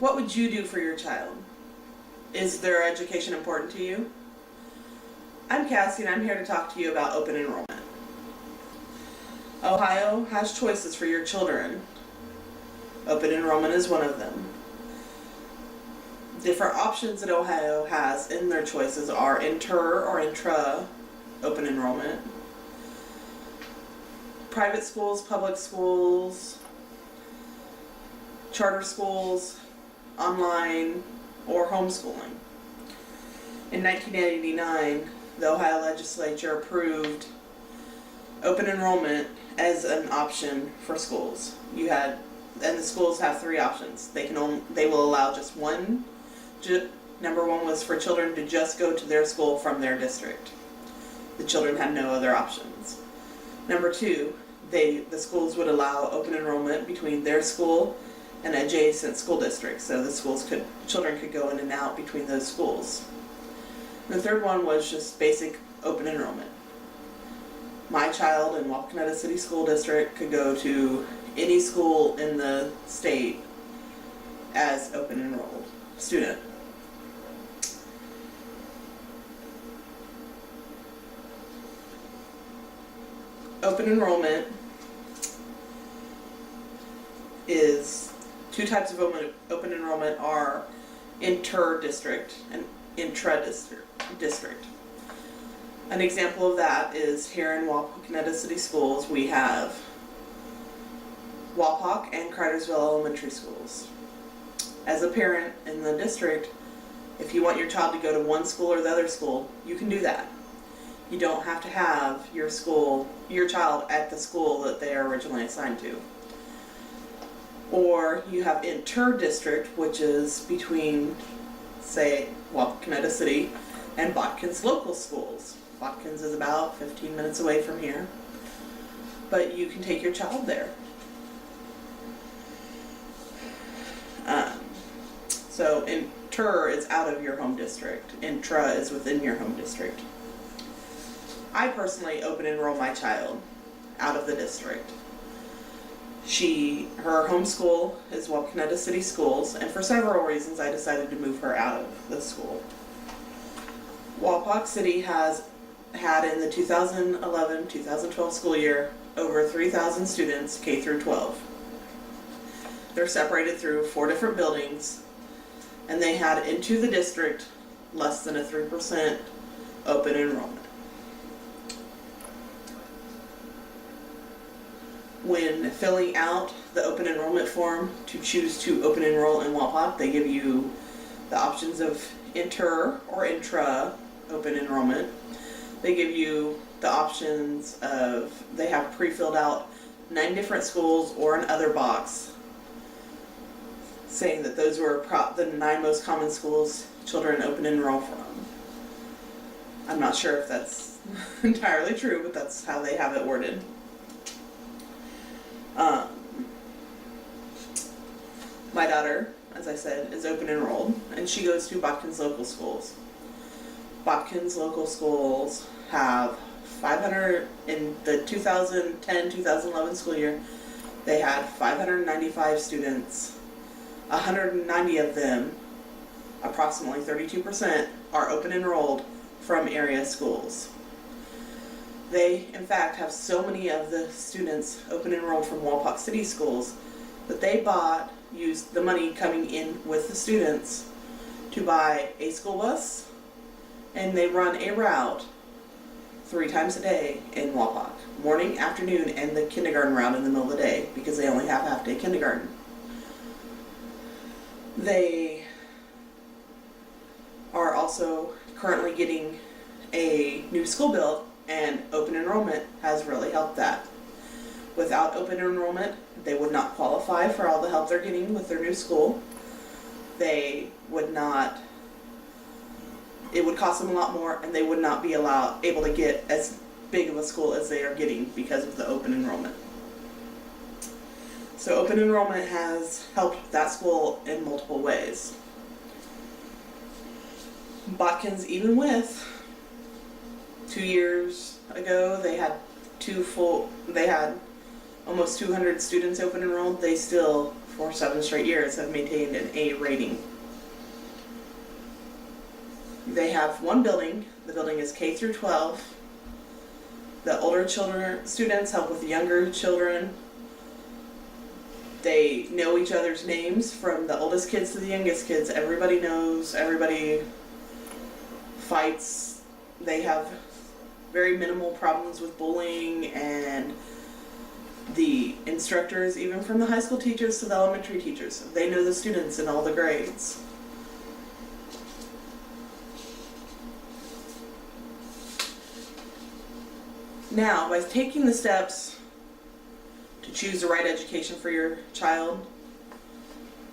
what would you do for your child? Is their education important to you? I'm Cassie and I'm here to talk to you about open enrollment. Ohio has choices for your children. Open enrollment is one of them. Different options that Ohio has in their choices are inter or intra open enrollment, private schools, public schools, charter schools, online, or homeschooling. In 1989, the Ohio legislature approved open enrollment as an option for schools. And the schools have three options. They will allow just one. Number one was for children to just go to their school from their district. The children had no other options. Number two, the schools would allow open enrollment between their school and adjacent school districts, so the children could go in and out between those schools. And the third one was just basic open enrollment. My child in Wapakoneta City School District could go to any school in the state as open enrolled student. Open enrollment is two types of open enrollment are inter-district and intra-district. An example of that is here in Wapakoneta City Schools we have Wapak and Cridersville Elementary Schools. As a parent in the district, if you want your child to go to one school or the other school, you can do that. You don't have to have your child at the school that they are originally assigned to. Or you have inter-district, which is between, say, Wapakoneta City and Botkins local schools. Botkins is about 15 minutes away from here, but you can take your child there. So inter is out of your home district. Intra is within your home district. I personally open enroll my child out of the district. Her home school is Wapakoneta City Schools, and for several reasons I decided to move her out of the school. Wapak City has had in the 2011-2012 school year over 3,000 students K through 12. They're separated through 4 different buildings, and they had into the district less than a 3% open enrollment. When filling out the open enrollment form to choose to open enroll in Wapak, they give you the options of inter or intra open enrollment. They give you the options of, they have pre-filled out 9 different schools or an other box saying that those were the 9 most common schools children open enroll from. I'm not sure if that's entirely true, but that's how they have it worded. My daughter, as I said, is open enrolled, and she goes to Botkins local schools. Botkins local schools have 500, in the 2010-2011 school year, they had 595 students. 190 of them, approximately 32%, are open enrolled from area schools. They, in fact, have so many of the students open enrolled from Wapak City Schools that they used the money coming in with the students to buy a school bus, and they run a route 3 times a day in Wapak, morning, afternoon, and the kindergarten route in the middle of the day, because they only have half-day kindergarten. They are also currently getting a new school built, and open enrollment has really helped that. Without open enrollment, they would not qualify for all the help they're getting with their new school. It would cost them a lot more, and they would not be able to get as big of a school as they are getting because of the open enrollment. So open enrollment has helped that school in multiple ways. Botkins, even with 2 years ago, they had almost 200 students open enrolled. They still, for 7 straight years have maintained an A rating. They have one building. The building is K through 12. The older students help with the younger children. They know each other's names, from the oldest kids to the youngest kids. Everybody knows, everybody fights. They have very minimal problems with bullying, and the instructors, even from the high school teachers to the elementary teachers, they know the students in all the grades. Now, by taking the steps to choose the right education for your child,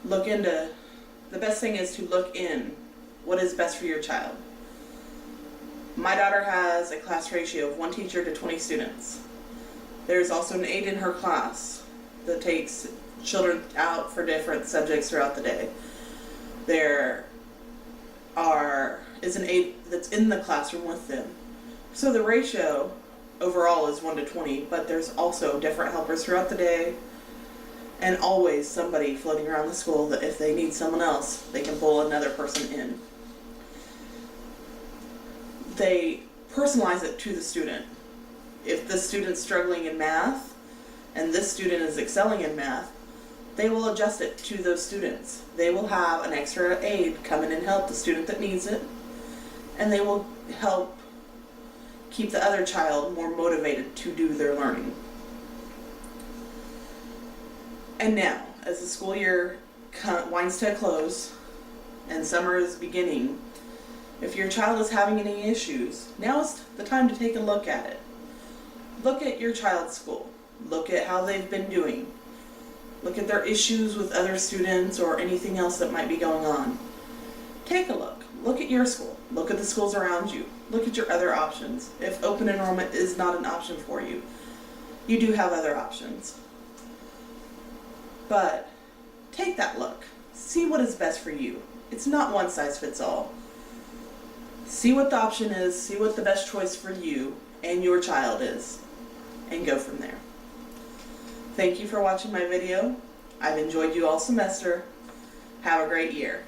the best thing is to look in what is best for your child. My daughter has a class ratio of 1 teacher to 20 students. There's also an aide in her class that takes children out for different subjects throughout the day. There is an aide that's in the classroom with them. So the ratio overall is 1 to 20, but there's also different helpers throughout the day, and always somebody floating around the school that if they need someone else, they can pull another person in. They personalize it to the student. If the student's struggling in math and this student is excelling in math, they will adjust it to those students. They will have an extra aide come in and help the student that needs it, and they will help keep the other child more motivated to do their learning. And now, as the school year winds to a close and summer is beginning, if your child is having any issues, now is the time to take a look at it. Look at your child's school. Look at how they've been doing. Look at their issues with other students or anything else that might be going on. Take a look. Look at your school. Look at the schools around you. Look at your other options. If open enrollment is not an option for you, you do have other options. But take that look. See what is best for you. It's not one size fits all. See what the option is, see what the best choice for you and your child is, and go from there. Thank you for watching my video. I've enjoyed you all semester. Have a great year.